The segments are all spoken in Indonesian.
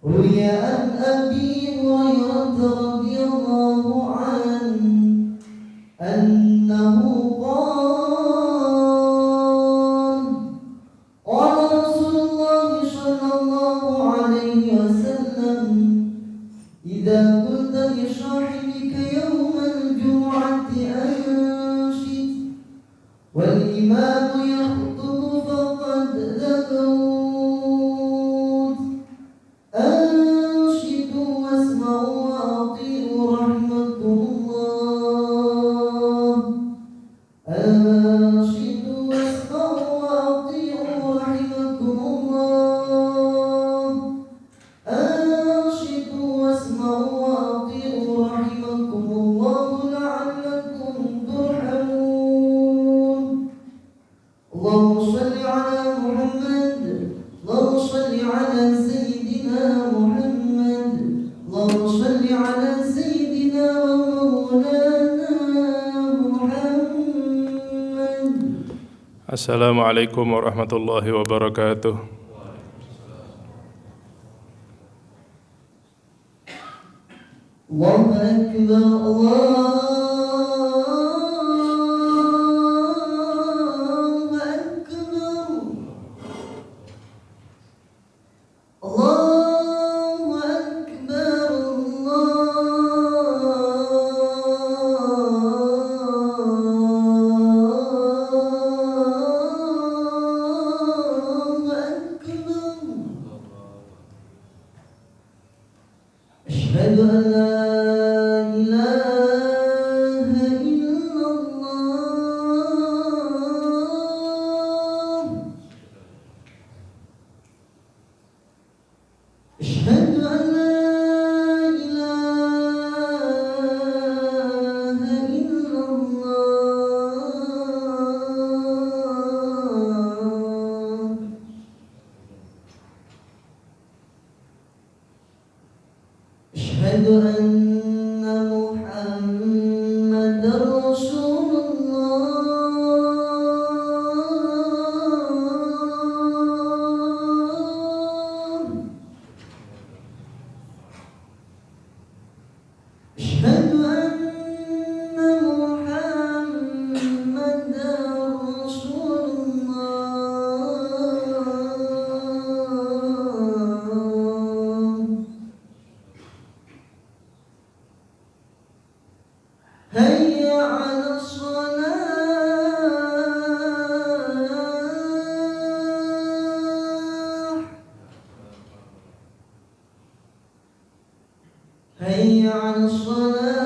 روي عن أبي هريرة رضي الله عنه أنه قال رسول الله صلى الله عليه وسلم إذا قلت لصاحبك يوم الجمعة أنشد والإمام يخطب فقد لغوت أنشدوا واسمعوا وأطيعوا رحمكم الله أنشدوا واسمعوا وأطيعوا رحمكم الله أنشدوا واسمعوا وأطيعوا رحمكم الله لعلكم ترحمون اللهم صل على محمد اللهم صل على سيدنا محمد اللهم صل على سيدنا ومولانا محمد. Assalamualaikum warahmatullahi wabarakatuh. Allahu Akbar, Allahu Akbar, Allahu Akbar, Allahu Akbar. Asyhadu an la ilaha illallah. Asyhadu an la ilaha illallah. Asyhadu anna Muhammadar Rasulullah. Asyhadu anna Muhammadar Rasulullah. Hayya 'alas shalah. Hayya 'alas shalah.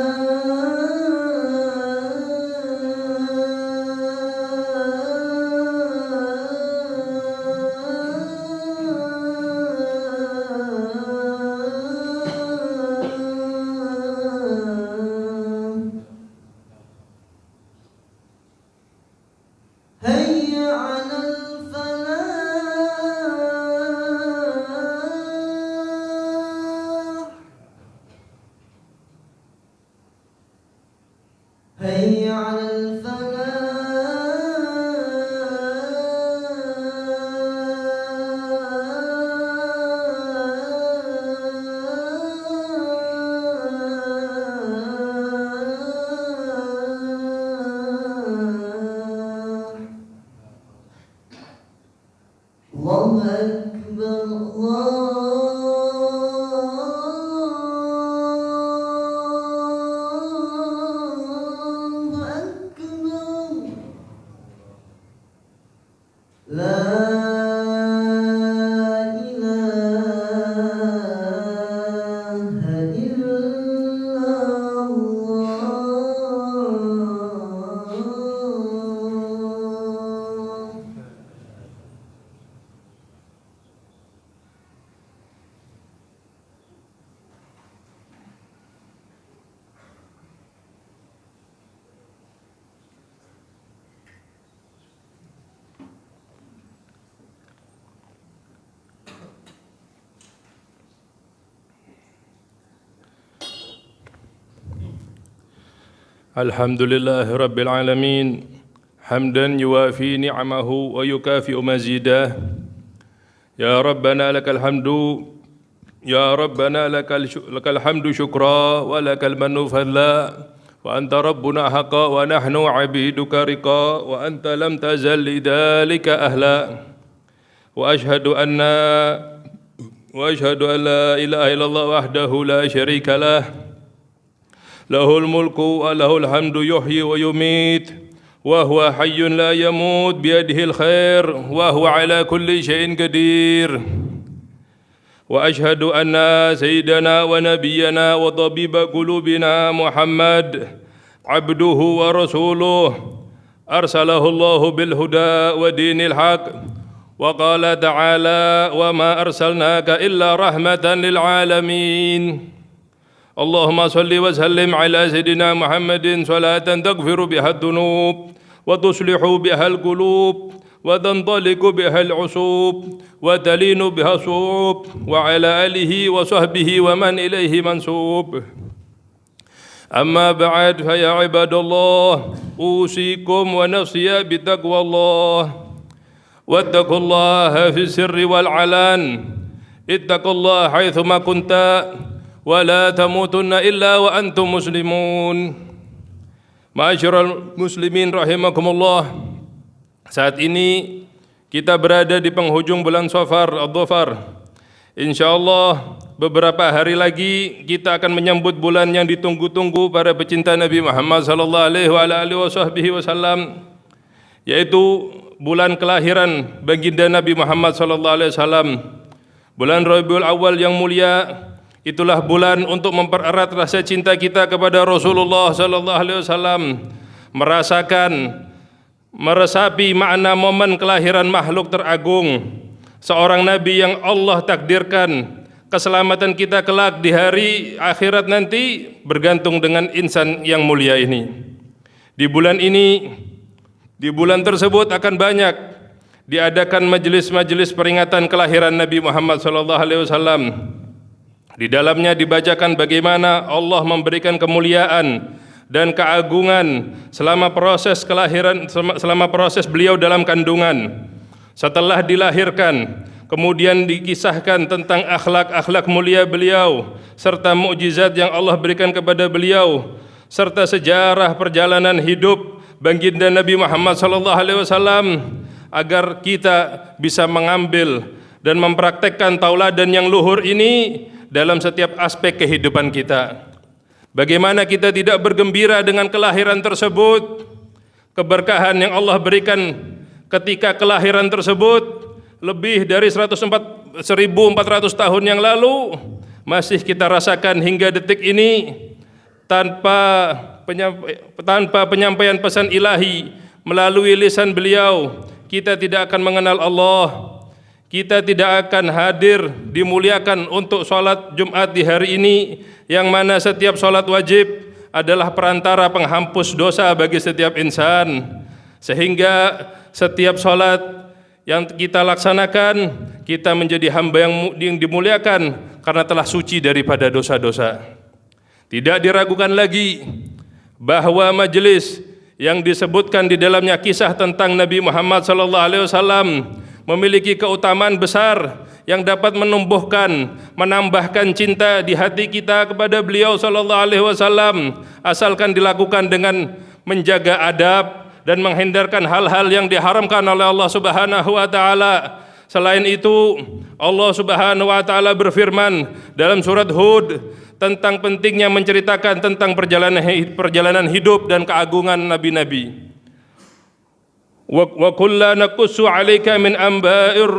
Hayya 'alal falah. Hayya 'alal falah. Allahu Akbar, Allahu Akbar. La ilaha illallah. Alhamdulillahi Rabbil Alamin. Hamdan yuwafi ni'amahu wa yukafi'u mazidah. Ya Rabbana lakal hamdu يا ربنا لك الحمد شكرا ولك المن فضلا وأنت ربنا حقا ونحن عبيدك رقا وأنت لم تزل لذلك أهلا وأشهد أن لا إله إلا الله وحده لا شريك له له الملك وله الحمد يحيي ويميت وهو حي لا يموت بيده الخير وهو على كل شيء قدير وأشهد أن سيدنا ونبينا وطبيب قلوبنا محمد عبده ورسوله أرسله الله بالهدى ودين الحق وقال تعالى وما أرسلناك إلا رحمة للعالمين اللهم صل وسلم على سيدنا محمد صلاة تغفر بها الذنوب وتصلح بها القلوب وتنطلق بها العصوب وتلين بها الصوب وعلى آله وصحبه ومن إليه منسوب أما بعد فيا عباد الله أوصيكم ونفسي بتقوى الله واتقوا الله في السر والعلان اتقوا الله حيثما كنت ولا تموتن إلا وأنتم مسلمون Ma'asyiral muslimin rahimakumullah. Saat ini kita berada di penghujung bulan Safar Ad-Dhafar. Insyaallah beberapa hari lagi kita akan menyambut bulan yang ditunggu-tunggu para pecinta Nabi Muhammad sallallahu alaihi wasallam, yaitu bulan kelahiran baginda Nabi Muhammad sallallahu alaihi wasallam. Bulan Rabiul Awal yang mulia, itulah bulan untuk mempererat rasa cinta kita kepada Rasulullah sallallahu alaihi wasallam, meresapi makna momen kelahiran makhluk teragung, seorang nabi yang Allah takdirkan keselamatan kita kelak di hari akhirat nanti bergantung dengan insan yang mulia ini. Di bulan tersebut akan banyak diadakan majelis-majelis peringatan kelahiran Nabi Muhammad sallallahu alaihi wasallam. Di dalamnya dibacakan bagaimana Allah memberikan kemuliaan dan keagungan selama proses kelahiran, selama proses beliau dalam kandungan. Setelah dilahirkan, kemudian dikisahkan tentang akhlak-akhlak mulia beliau serta mukjizat yang Allah berikan kepada beliau, serta sejarah perjalanan hidup baginda Nabi Muhammad SAW, agar kita bisa mengambil dan mempraktekkan tauladan yang luhur ini dalam setiap aspek kehidupan kita. Bagaimana kita tidak bergembira dengan kelahiran tersebut, keberkahan yang Allah berikan ketika kelahiran tersebut lebih dari 1.400 tahun yang lalu masih kita rasakan hingga detik ini tanpa penyampaian pesan ilahi melalui lisan beliau, kita tidak akan mengenal Allah. Kita tidak akan hadir dimuliakan untuk sholat Jumat di hari ini, yang mana setiap sholat wajib adalah perantara penghapus dosa bagi setiap insan. Sehingga setiap sholat yang kita laksanakan, kita menjadi hamba yang dimuliakan karena telah suci daripada dosa-dosa. Tidak diragukan lagi bahwa majelis yang disebutkan di dalamnya kisah tentang Nabi Muhammad SAW memiliki keutamaan besar yang dapat menambahkan cinta di hati kita kepada beliau sallallahu alaihi wasallam, asalkan dilakukan dengan menjaga adab dan menghindarkan hal-hal yang diharamkan oleh Allah Subhanahu wa taala. Selain itu, Allah Subhanahu wa taala berfirman dalam surat Hud tentang pentingnya menceritakan tentang perjalanan hidup dan keagungan nabi-nabi. Wa kullu naqussu 'alaika min amba'ir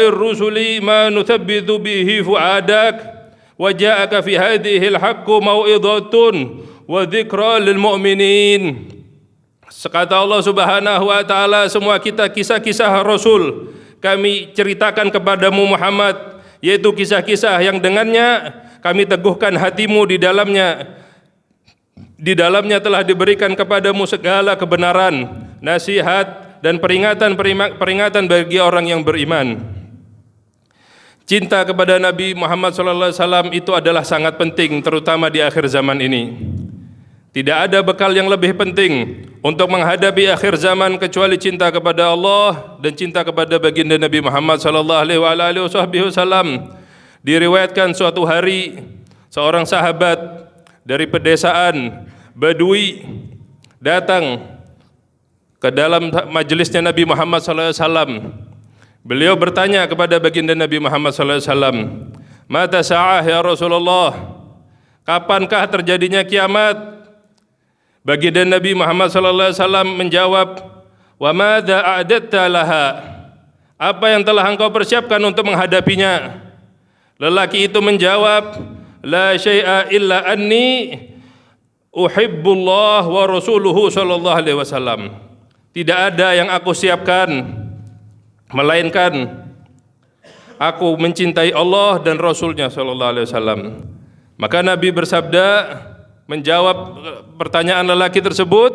rusuli ma nuthabbitu bihi fu'adak wa ja'aka fi hadhihi al-haqqu mau'izatun wa dzikra lil mu'minin. Sekata Allah Subhanahu wa taala, semua kita kisah-kisah Rasul kami ceritakan kepadamu Muhammad, yaitu kisah-kisah yang dengannya kami teguhkan hatimu di dalamnya. Di dalamnya telah diberikan kepadamu segala kebenaran, nasihat dan peringatan bagi orang yang beriman. Cinta kepada Nabi Muhammad SAW itu adalah sangat penting, terutama di akhir zaman ini. Tidak ada bekal yang lebih penting untuk menghadapi akhir zaman kecuali cinta kepada Allah dan cinta kepada baginda Nabi Muhammad SAW. Diriwayatkan suatu hari seorang sahabat dari pedesaan Badui datang ke dalam majelisnya Nabi Muhammad SAW. Beliau bertanya kepada baginda Nabi Muhammad SAW, "Mata sa'ah ya Rasulullah?" Kapankah terjadinya kiamat? Baginda Nabi Muhammad SAW menjawab, "Wa madza a'datta laha?" Apa yang telah engkau persiapkan untuk menghadapinya? Lelaki itu menjawab, "La syai'a illa anni uhibbullah wa rasuluhu sallallahu alaihi wasallam." Tidak ada yang aku siapkan melainkan aku mencintai Allah dan Rasulnya sallallahu alaihi wasallam. Maka Nabi bersabda menjawab pertanyaan lelaki tersebut,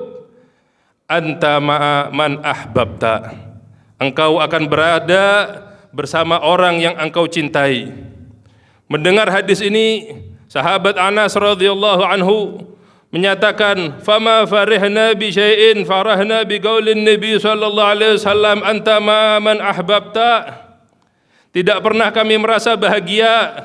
"Anta ma'a man ahbabta." Engkau akan berada bersama orang yang engkau cintai. Mendengar hadis ini, sahabat Anas radhiyallahu anhu menyatakan, "Fama farihna bi syai'in farahna bi qaulin Nabi sallallahu alaihi wasallam, anta ma man ahbabta." Tidak pernah kami merasa bahagia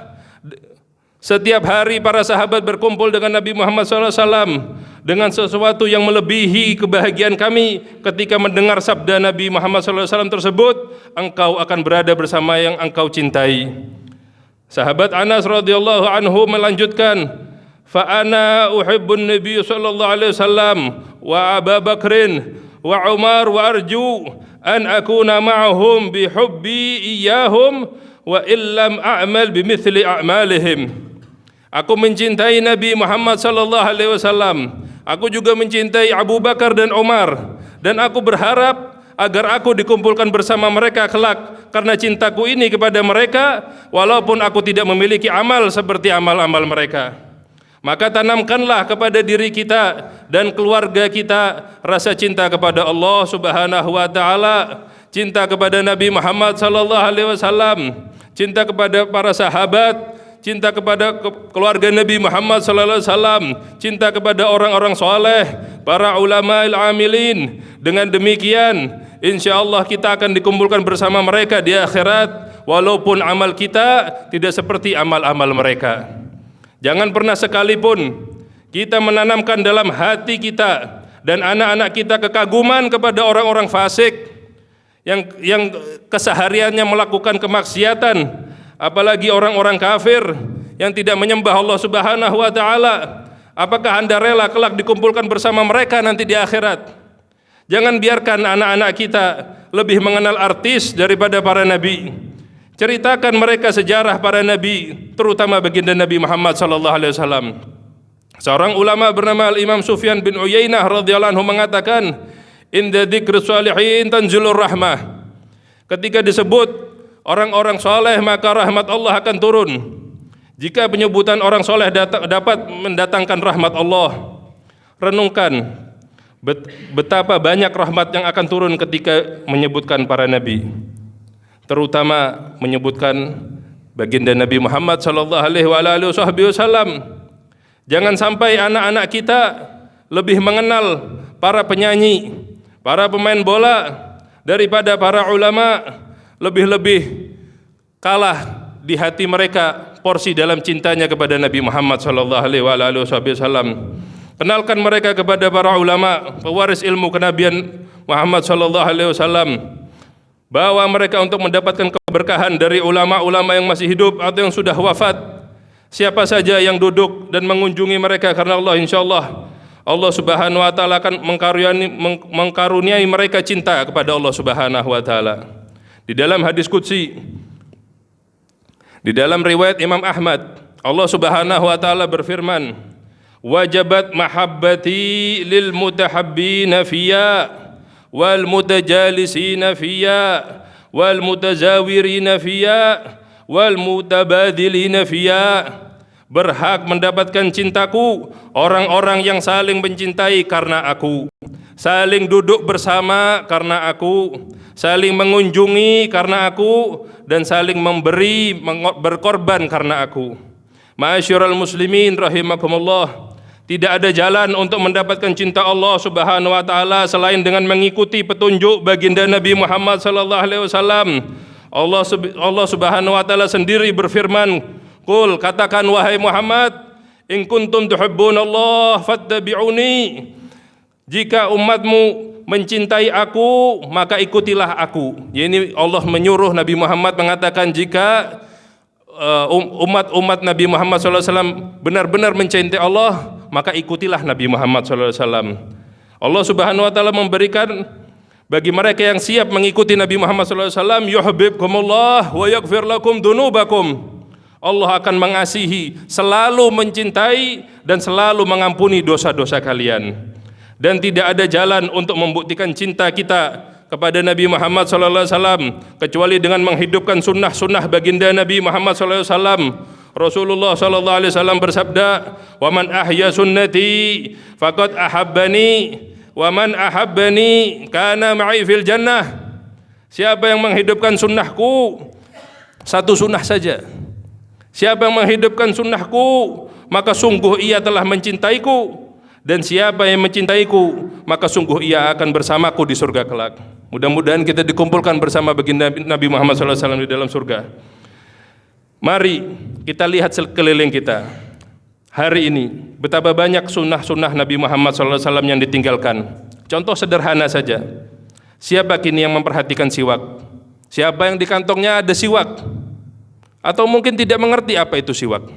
setiap hari para sahabat berkumpul dengan Nabi Muhammad SAW dengan sesuatu yang melebihi kebahagiaan kami ketika mendengar sabda Nabi Muhammad SAW tersebut, "Engkau akan berada bersama yang engkau cintai." Sahabat Anas radhiyallahu anhu melanjutkan, "Fa ana uhibbun Nabi sallallahu alaihi wasallam wa Abu Bakrin wa Umar wa arju an akuna ma'ahum bi hubbi iyyahum wa illam a'mal bimithli a'malihim." Aku mencintai Nabi Muhammad sallallahu alaihi wasallam. Aku juga mencintai Abu Bakar dan Umar, dan aku berharap agar aku dikumpulkan bersama mereka kelak karena cintaku ini kepada mereka, walaupun aku tidak memiliki amal seperti amal-amal mereka. Maka tanamkanlah kepada diri kita dan keluarga kita rasa cinta kepada Allah Subhanahu wa taala, cinta kepada Nabi Muhammad sallallahu alaihi wasallam, cinta kepada para sahabat, cinta kepada keluarga Nabi Muhammad sallallahu alaihi wasallam, cinta kepada orang-orang soleh, para ulama amilin. Dengan demikian, insyaallah kita akan dikumpulkan bersama mereka di akhirat, walaupun amal kita tidak seperti amal-amal mereka. Jangan pernah sekalipun kita menanamkan dalam hati kita dan anak-anak kita kekaguman kepada orang-orang fasik yang kesehariannya melakukan kemaksiatan, apalagi orang-orang kafir yang tidak menyembah Allah Subhanahu wa taala. Apakah Anda rela kelak dikumpulkan bersama mereka nanti di akhirat? Jangan biarkan anak-anak kita lebih mengenal artis daripada para nabi. Ceritakan mereka sejarah para nabi, terutama baginda Nabi Muhammad sallallahu alaihi wasallam. Seorang ulama bernama Imam Sufyan bin Uyainah radhiyallahu anhu mengatakan, "Inda dzikri shalihin tanzilur rahmah." Ketika disebut orang-orang soleh, maka rahmat Allah akan turun. Jika penyebutan orang soleh dapat mendatangkan rahmat Allah, renungkan betapa banyak rahmat yang akan turun ketika menyebutkan para nabi, terutama menyebutkan baginda Nabi Muhammad sallallahu alaihi wasallam. Jangan sampai anak-anak kita lebih mengenal para penyanyi, para pemain bola daripada para ulama, lebih-lebih kalah di hati mereka porsi dalam cintanya kepada Nabi Muhammad sallallahu alaihi wasallam. Kenalkan mereka kepada para ulama, pewaris ilmu kenabian Muhammad sallallahu alaihi wasallam. Bawa mereka untuk mendapatkan keberkahan dari ulama-ulama yang masih hidup atau yang sudah wafat. Siapa saja yang duduk dan mengunjungi mereka karena Allah, insyaallah Allah Subhanahu wa taala akan mengkaruniai mereka cinta kepada Allah Subhanahu wa taala. Di dalam hadis qudsi, di dalam riwayat Imam Ahmad, Allah Subhanahu wa taala berfirman, "Wajabat mahabbati lil mutahabbina fiyya wal mutajalisina fiyya wal mutazawirina fiyya wal mutabadilina fiyya." Berhak mendapatkan cintaku orang-orang yang saling mencintai karena aku, saling duduk bersama karena aku, saling mengunjungi karena aku, dan saling memberi, berkorban karena aku. Ma'asyiral muslimin rahimakumullah, tidak ada jalan untuk mendapatkan cinta Allah Subhanahu wa taala selain dengan mengikuti petunjuk baginda Nabi Muhammad sallallahu alaihi wasallam. Allah Subhanahu wa taala sendiri berfirman, "Qul," katakan wahai Muhammad, "in kuntum tuhibbunallah fattabi'uni." Jika umatmu mencintai aku, maka ikutilah aku. Ini Allah menyuruh Nabi Muhammad mengatakan jika umat Nabi Muhammad SAW benar-benar mencintai Allah, maka ikutilah Nabi Muhammad SAW. Allah Subhanahu wa taala memberikan bagi mereka yang siap mengikuti Nabi Muhammad SAW, yuhibbukumullah wa yaghfir lakum dunubakum. Allah akan mengasihi, selalu mencintai dan selalu mengampuni dosa-dosa kalian. Dan tidak ada jalan untuk membuktikan cinta kita kepada Nabi Muhammad SAW kecuali dengan menghidupkan sunnah-sunnah baginda Nabi Muhammad SAW. Rasulullah SAW bersabda, "Wa man ahya sunnati faqad ahabbani, wa man ahabbani kana ma'i fil jannah." Siapa yang menghidupkan sunnahku, satu sunnah saja. Siapa yang menghidupkan sunnahku, maka sungguh ia telah mencintaiku. Dan siapa yang mencintaiku, maka sungguh ia akan bersamaku di surga kelak. Mudah-mudahan kita dikumpulkan bersama baginda Nabi Muhammad SAW di dalam surga. Mari kita lihat sekeliling kita. Hari ini betapa banyak sunnah-sunnah Nabi Muhammad SAW yang ditinggalkan. Contoh sederhana saja. Siapa kini yang memperhatikan siwak? Siapa yang di kantongnya ada siwak? Atau mungkin tidak mengerti apa itu siwak?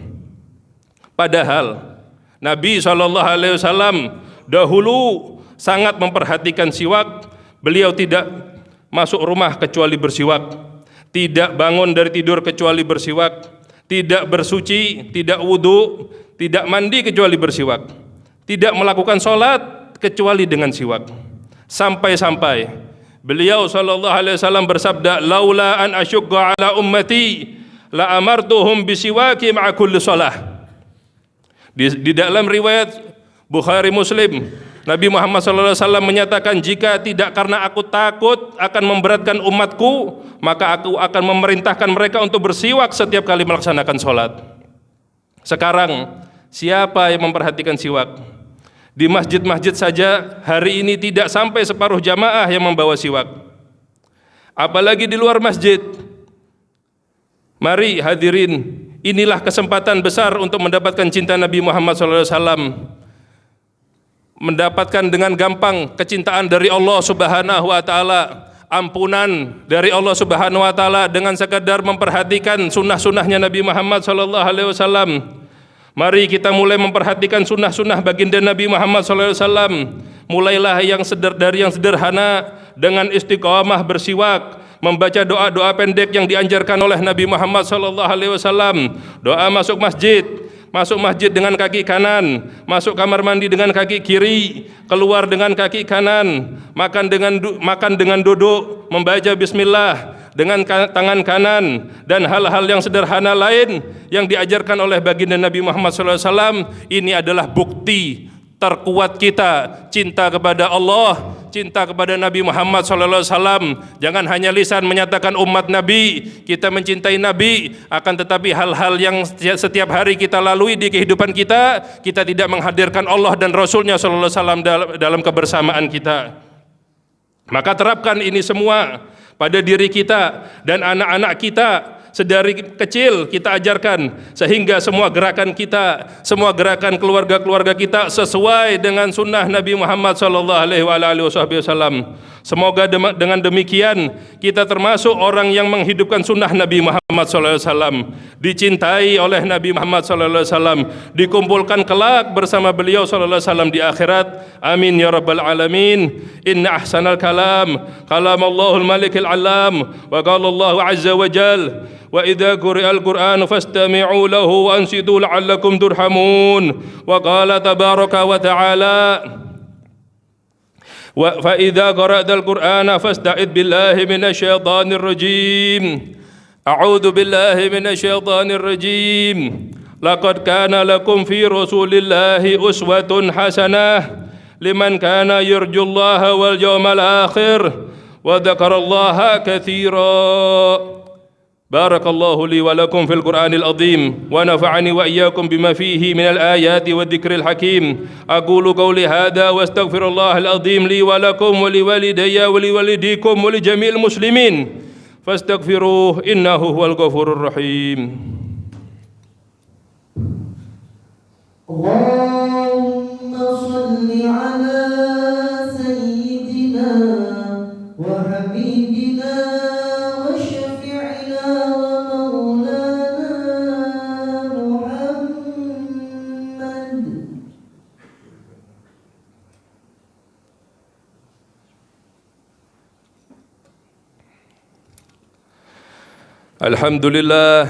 Padahal Nabi SAW dahulu sangat memperhatikan siwak. Beliau tidak masuk rumah kecuali bersiwak, tidak bangun dari tidur kecuali bersiwak, tidak bersuci, tidak wudhu, tidak mandi kecuali bersiwak, tidak melakukan sholat kecuali dengan siwak. Sampai-sampai beliau SAW bersabda, "Laula an asyukka ala ummati la amartuhum bisiwaki ma'a kulli shalah." Di dalam riwayat Bukhari Muslim, Nabi Muhammad SAW menyatakan, jika tidak karena aku takut akan memberatkan umatku, maka aku akan memerintahkan mereka untuk bersiwak setiap kali melaksanakan sholat. Sekarang siapa yang memperhatikan siwak? Di masjid-masjid saja hari ini tidak sampai separuh jamaah yang membawa siwak, apalagi di luar masjid. Mari hadirin, inilah kesempatan besar untuk mendapatkan cinta Nabi Muhammad SAW, mendapatkan dengan gampang kecintaan dari Allah Subhanahu wa taala, ampunan dari Allah Subhanahu wa taala dengan sekadar memperhatikan sunnah-sunnahnya Nabi Muhammad SAW. Mari kita mulai memperhatikan sunnah-sunnah baginda Nabi Muhammad SAW. Mulailah dari yang sederhana dengan istiqamah bersiwak, membaca doa-doa pendek yang dianjurkan oleh Nabi Muhammad SAW. Doa masuk masjid dengan kaki kanan, masuk kamar mandi dengan kaki kiri, keluar dengan kaki kanan, makan dengan duduk, membaca bismillah dengan tangan kanan, dan hal-hal yang sederhana lain yang diajarkan oleh baginda Nabi Muhammad SAW. Ini adalah bukti terkuat kita cinta kepada Allah, cinta kepada Nabi Muhammad SAW. Jangan hanya lisan menyatakan umat Nabi, kita mencintai Nabi, akan tetapi hal-hal yang setiap hari kita lalui di kehidupan kita, kita tidak menghadirkan Allah dan Rasulnya SAW dalam kebersamaan kita. Maka terapkan ini semua pada diri kita dan anak-anak kita. Sedari kecil kita ajarkan, sehingga semua gerakan kita, semua gerakan keluarga-keluarga kita sesuai dengan sunnah Nabi Muhammad SAW. Semoga dengan demikian kita termasuk orang yang menghidupkan sunnah Nabi Muhammad SAW, dicintai oleh Nabi Muhammad SAW, dikumpulkan kelak bersama beliau SAW di akhirat. Amin ya rabbal alamin. Inna ahsanal kalam kalamallahul malikil alam, wa qala Allahu azza wa jal, wa idza quri'al Qur'anu fastami'u lahu wa ansitu la'allakum turhamun. Wa qala tabaraka wa ta'ala, wa fa idza qara'tal Qur'ana fasta'id billahi minasyaitonir rajim. A'udzu billahi minasyaitonir rajim. Laqad kana lakum fi Rasulillahi uswatun hasanah liman kana yarjullaha wal yawmal akhir wa dzakarallaha katsira. Barakallahu li wa lakum fil Qur'anil azim wa nafa'ani wa iyyakum bima fihi minal ayati wad dzikril hakim. Aqulu qawli hadza wa astaghfirullahal azim li wa lakum wa li walidayya wa li walidikum wa li jami'il muslimin فاستغفروه إنه هو الغفور الرحيم. اللهم صل على سيدنا وحبيبنا وشفيعنا ومولانا محمد. الحمد لله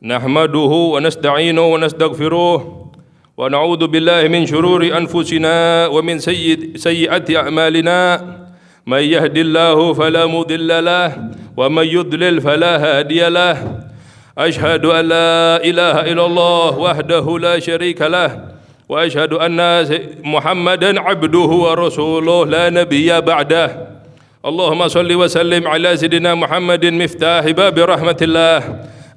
نحمده ونستعينه ونستغفره ونعوذ بالله من شرور أنفسنا ومن سيئات أعمالنا. من يهد الله فلا مضل له ومن يضلل فلا هادي له. أشهد أن لا إله إلا الله وحده لا شريك له وأشهد أن محمدا عبده ورسوله لا نبي بعده. اللهم صل وسلم على سيدنا محمد مفتاح باب رحمة الله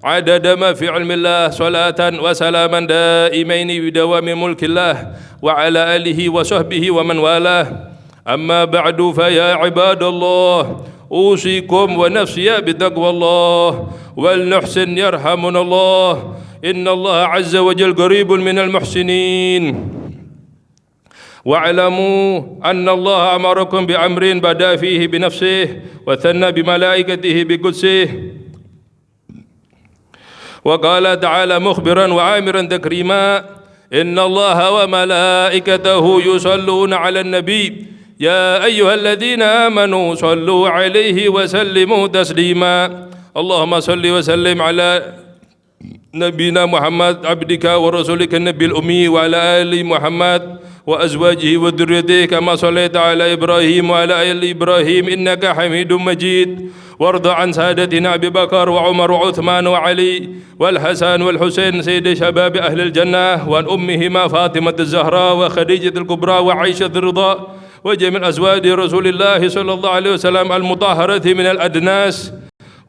عدد ما في علم الله صلاة وسلاما دائمين بدوام ملك الله وعلى آله وصحبه ومن والاه. أما بعد فيا عباد الله أوصيكم ونفسي بتقوى الله ولنحسن يرحمنا الله. إن الله عز وجل قريب من المحسنين. واعلموا أن الله أمركم بأمر بدأ فيه بنفسه وثنى بملائكته بقدسه وقال تعالى مخبرا وعامرا تكريما إن الله وملائكته يصلون على النبي يا أيها الذين آمنوا صلوا عليه وسلموا تسليما. اللهم صل وسلم على نبينا محمد عبدك ورسولك النبي الأمي وعلى آل محمد وأزواجه وذريته كما صليت على إبراهيم وعلى آل إبراهيم إنك حميد مجيد. وارض عن سادتنا أبي بكر وعمر وعثمان وعلي والحسن والحسين سيد شباب أهل الجنة وعن أمهما فاطمة الزهراء وخديجة الكبرى وعائشة الرضا وجميع أزواج رسول الله صلى الله عليه وسلم المطهرة من الأدناس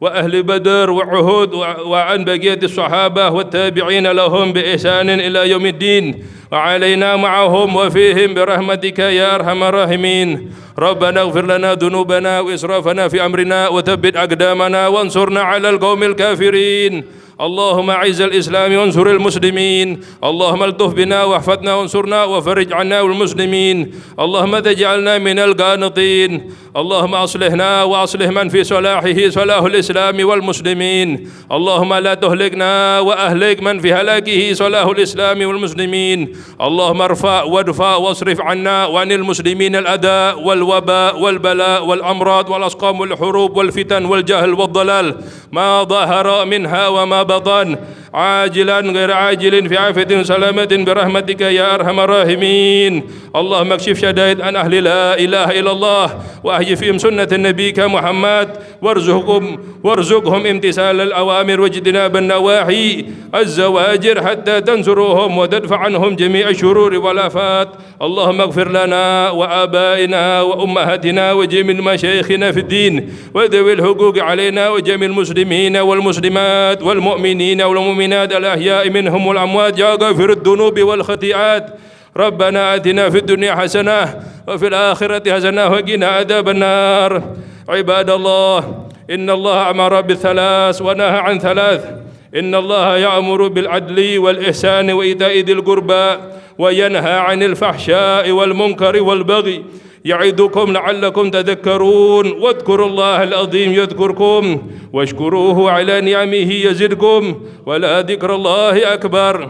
وأهل بدر وعهود وعن بقية الصحابة والتابعين لهم بإحسان إلى يوم الدين وعلينا معهم وفيهم برحمتك يا أرحم الراحمين. ربنا اغفر لنا ذنوبنا وإسرافنا في أمرنا وثبت أقدامنا وانصرنا على القوم الكافرين. اللهم أعز الإسلام وانصر المسلمين. اللهم الطف بنا واحفظنا وانصرنا وفرج عنا والمسلمين. اللهم تجعلنا من القانطين. اللهم أصلحنا وأصلح من في صلاحه صلاح الإسلام والمسلمين. اللهم لا تهلكنا وأهلك من في هلاكه صلاح الإسلام والمسلمين. اللهم ارفع وادفع واصرف عنا وعن المسلمين الأذى والوباء والبلاء والأمراض والأسقام والحروب والفتن والجهل والضلال ما ظهر منها وما بطن عاجلا غير عاجل في عافية وسلامة برحمتك يا أرحم الراحمين. اللهم اكشف شدائد عن أهل لا إله إلا الله وأحيي فيهم سنة نبيك محمد وارزقهم امتثال الأوامر واجتناب النواهي الزواجر حتى تنصرهم وتدفع عنهم جميع الشرور والآفات. اللهم اغفر لنا وآبائنا وأمهاتنا وجميع مشايخنا في الدين وذوي الحقوق علينا وجميع المسلمين والمسلمات والمؤمنين والمؤمنات الأحياء منهم والأموات يا غافر الذنوب والخطيئات. ربنا آتنا في الدنيا حسنة وفي الآخرة حسنة وقنا عذاب النار. عباد الله إن الله أمر بالثلاث ونهى عن ثلاث. إن الله يأمر بالعدل والإحسان وإيتاء ذي القربى وينهى عن الفحشاء والمنكر والبغي يعظكم لعلكم تذكرون. واذكروا الله العظيم يذكركم واشكروه على نعمه يزدكم ولا ذكر الله أكبر.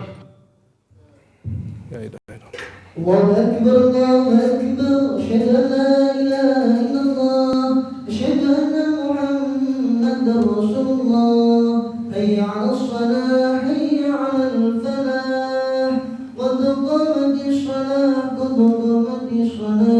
الله أكبر الله أكبر أشهد أن لا إله إلا الله أشهد أن محمدا رسول الله. حي على الصلاة حي على الفلاح قد قامت الصلاة قد قامت الصلاة.